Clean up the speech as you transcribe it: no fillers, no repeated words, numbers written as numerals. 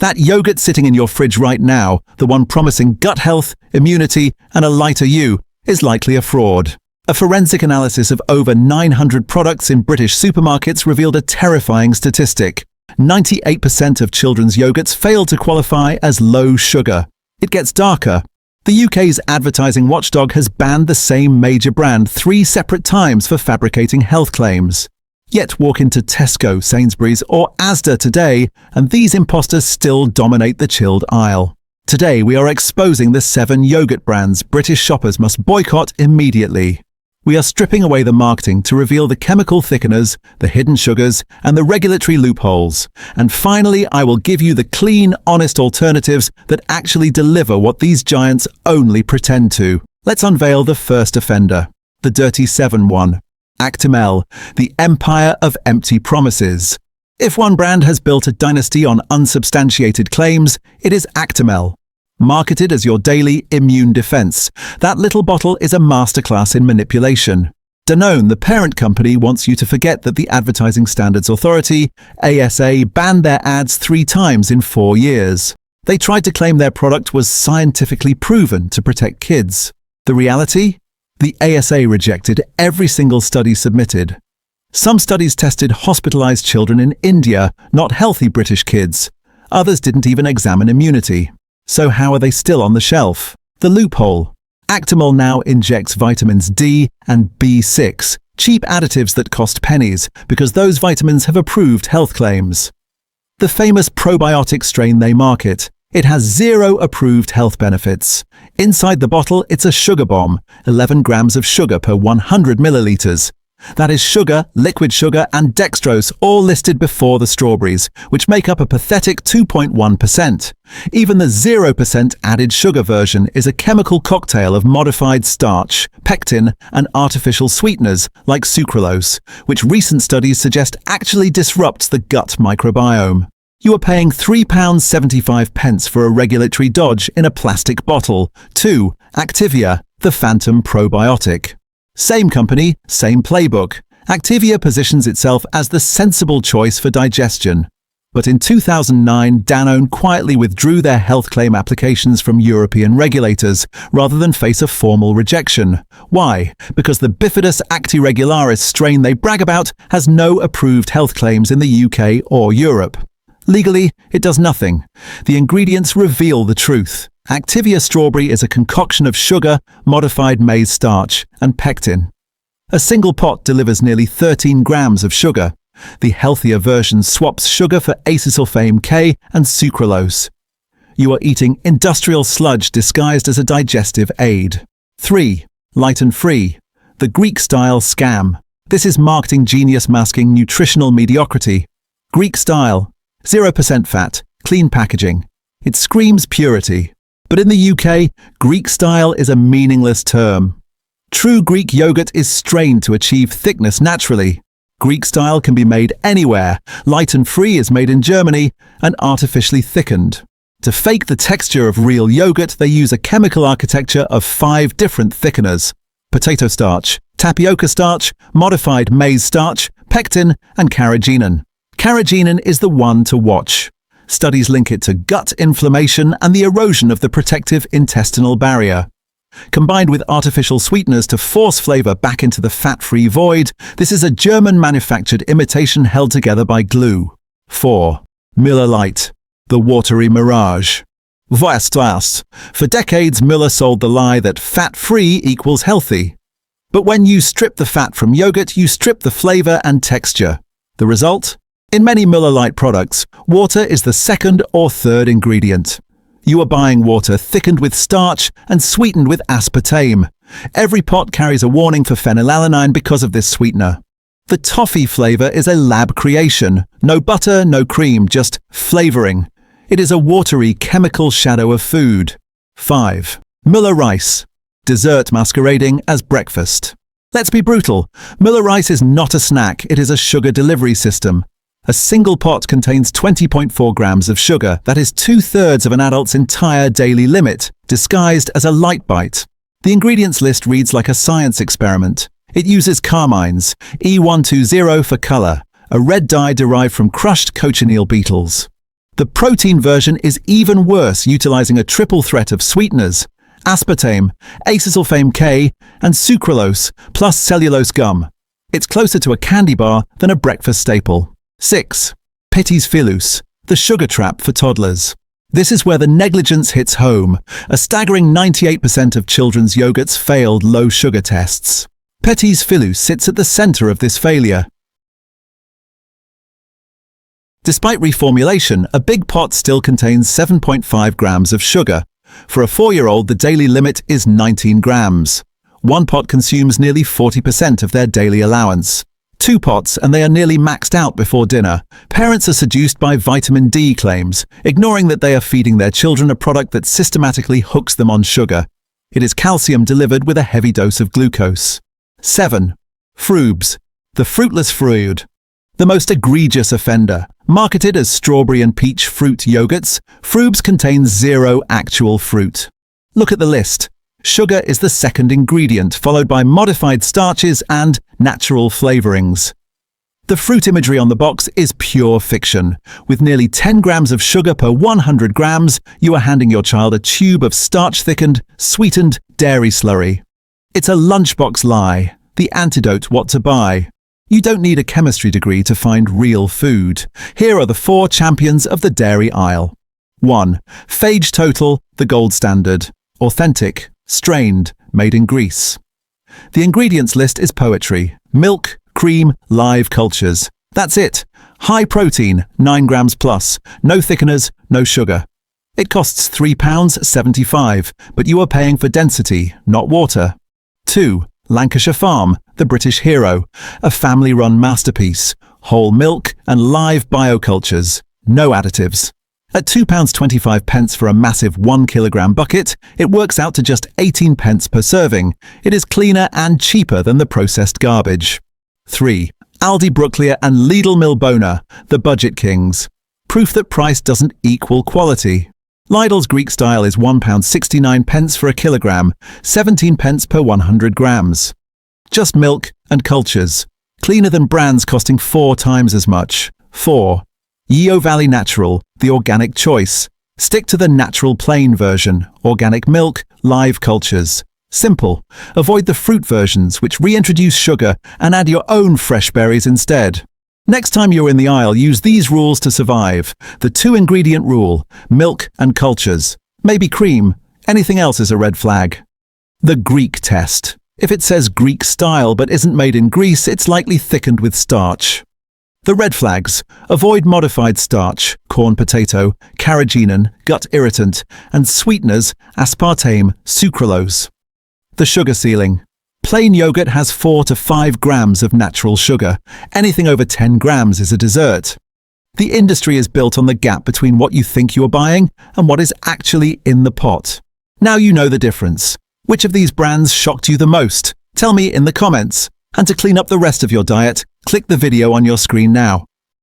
That yogurt sitting in your fridge right now, the one promising gut health, immunity, and a lighter you, is likely a fraud. A forensic analysis of over 900 products in British supermarkets revealed a terrifying statistic. 98% of children's yogurts fail to qualify as low sugar. It gets darker. The UK's advertising watchdog has banned the same major brand 3 separate times for fabricating health claims. Yet walk into Tesco, Sainsbury's or Asda today, and these imposters still dominate the chilled aisle. Today we are exposing the 7 yogurt brands British shoppers must boycott immediately. We are stripping away the marketing to reveal the chemical thickeners, the hidden sugars, and the regulatory loopholes. And finally, I will give you the clean, honest alternatives that actually deliver what these giants only pretend to. Let's unveil the first offender, the Dirty 7 one. Actimel, the empire of empty promises. If one brand has built a dynasty on unsubstantiated claims, it is Actimel. Marketed as your daily immune defense, that little bottle is a masterclass in manipulation. Danone, the parent company, wants you to forget that the Advertising Standards Authority, ASA, banned their ads 3 times in 4 years. They tried to claim their product was scientifically proven to protect kids. The reality? The ASA rejected every single study submitted. Some studies tested hospitalized children in India, not healthy British kids. Others didn't even examine immunity. So how are they still on the shelf? The loophole. Actimel now injects vitamins D and B6, cheap additives that cost pennies, because those vitamins have approved health claims. The famous probiotic strain they market. It has 0 approved health benefits. Inside the bottle, it's a sugar bomb, 11 grams of sugar per 100 milliliters. That is sugar, liquid sugar, and dextrose all listed before the strawberries, which make up a pathetic 2.1%. Even the 0% added sugar version is a chemical cocktail of modified starch, pectin, and artificial sweeteners like sucralose, which recent studies suggest actually disrupts the gut microbiome. You are paying £3.75 for a regulatory dodge in a plastic bottle. 2. Activia, the phantom probiotic. Same company, same playbook. Activia positions itself as the sensible choice for digestion. But in 2009, Danone quietly withdrew their health claim applications from European regulators, rather than face a formal rejection. Why? Because the bifidus actiregularis strain they brag about has no approved health claims in the UK or Europe. Legally, it does nothing. The ingredients reveal the truth. Activia strawberry is a concoction of sugar, modified maize starch, and pectin. A single pot delivers nearly 13 grams of sugar. The healthier version swaps sugar for acesulfame K and sucralose. You are eating industrial sludge disguised as a digestive aid. 3. Light and free. The Greek-style scam. This is marketing genius masking nutritional mediocrity. Greek style. 0% fat, clean packaging. It screams purity. But in the UK, Greek style is a meaningless term. True Greek yogurt is strained to achieve thickness naturally. Greek style can be made anywhere. Light and free is made in Germany and artificially thickened. To fake the texture of real yogurt, they use a chemical architecture of 5 different thickeners: potato starch, tapioca starch, modified maize starch, pectin, and carrageenan. Carrageenan is the one to watch. Studies link it to gut inflammation and the erosion of the protective intestinal barrier. Combined with artificial sweeteners to force flavor back into the fat-free void, this is a German-manufactured imitation held together by glue. 4. Müller Light, the watery mirage. Weißt. For decades, Muller sold the lie that fat-free equals healthy. But when you strip the fat from yogurt, you strip the flavor and texture. The result? In many Müller Light products, water is the 2nd or 3rd ingredient. You are buying water thickened with starch and sweetened with aspartame. Every pot carries a warning for phenylalanine because of this sweetener. The toffee flavor is a lab creation. No butter, no cream, just flavoring. It is a watery chemical shadow of food. 5. Muller rice. Dessert masquerading as breakfast. Let's be brutal. Muller rice is not a snack, it is a sugar delivery system. A single pot contains 20.4 grams of sugar, that is 2/3 of an adult's entire daily limit, disguised as a light bite. The ingredients list reads like a science experiment. It uses carmines, E120 for color, a red dye derived from crushed cochineal beetles. The protein version is even worse, utilizing a triple threat of sweeteners: aspartame, acesulfame K, and sucralose, plus cellulose gum. It's closer to a candy bar than a breakfast staple. 6. Petits Filous, the sugar trap for toddlers. This is where the negligence hits home. A staggering 98% of children's yogurts failed low sugar tests. Petits Filous sits at the center of this failure. Despite reformulation, a big pot still contains 7.5 grams of sugar. For a 4-year-old, the daily limit is 19 grams. One pot consumes nearly 40% of their daily allowance. 2 pots and they are nearly maxed out before dinner. Parents are seduced by vitamin D claims, ignoring that they are feeding their children a product that systematically hooks them on sugar. It is calcium delivered with a heavy dose of glucose. 7. Frubes, the fruitless fruit. The most egregious offender. Marketed as strawberry and peach fruit yogurts, Frubes contains 0 actual fruit. Look at the list. Sugar is the second ingredient, followed by modified starches and natural flavorings. The fruit imagery on the box is pure fiction. With nearly 10 grams of sugar per 100 grams, you are handing your child a tube of starch-thickened, sweetened dairy slurry. It's a lunchbox lie, the antidote what to buy. You don't need a chemistry degree to find real food. Here are the 4 champions of the dairy aisle. 1. Fage Total, the gold standard. Authentic, strained, made in Greece. The ingredients list is poetry. Milk, cream, live cultures. That's it. High protein, 9 grams plus. No thickeners, no sugar. It costs £3.75, but you are paying for density, not water. 2. Lancashire Farm, the British hero. A family-run masterpiece. Whole milk and live biocultures. No additives. At £2.25 for a massive 1 kilogram bucket, it works out to just 18 pence per serving. It is cleaner and cheaper than the processed garbage. 3. Aldi Brooklear and Lidl Milbona, the budget kings. Proof that price doesn't equal quality. Lidl's Greek style is £1.69 for a kilogram, 17 pence per 100 grams. Just milk and cultures. Cleaner than brands costing 4 times as much. 4. Yeo Valley Natural, the organic choice. Stick to the natural plain version, organic milk, live cultures. Simple. Avoid the fruit versions which reintroduce sugar and add your own fresh berries instead. Next time you're in the aisle, use these rules to survive. The 2-ingredient rule, milk and cultures. Maybe cream. Anything else is a red flag. The Greek test. If it says Greek style but isn't made in Greece, it's likely thickened with starch. The red flags: avoid modified starch, corn potato, carrageenan, gut irritant, and sweeteners, aspartame, sucralose. The sugar ceiling. Plain yogurt has 4 to 5 grams of natural sugar. Anything over 10 grams is a dessert. The industry is built on the gap between what you think you're buying and what is actually in the pot. Now you know the difference. Which of these brands shocked you the most? Tell me in the comments. And to clean up the rest of your diet, click the video on your screen now.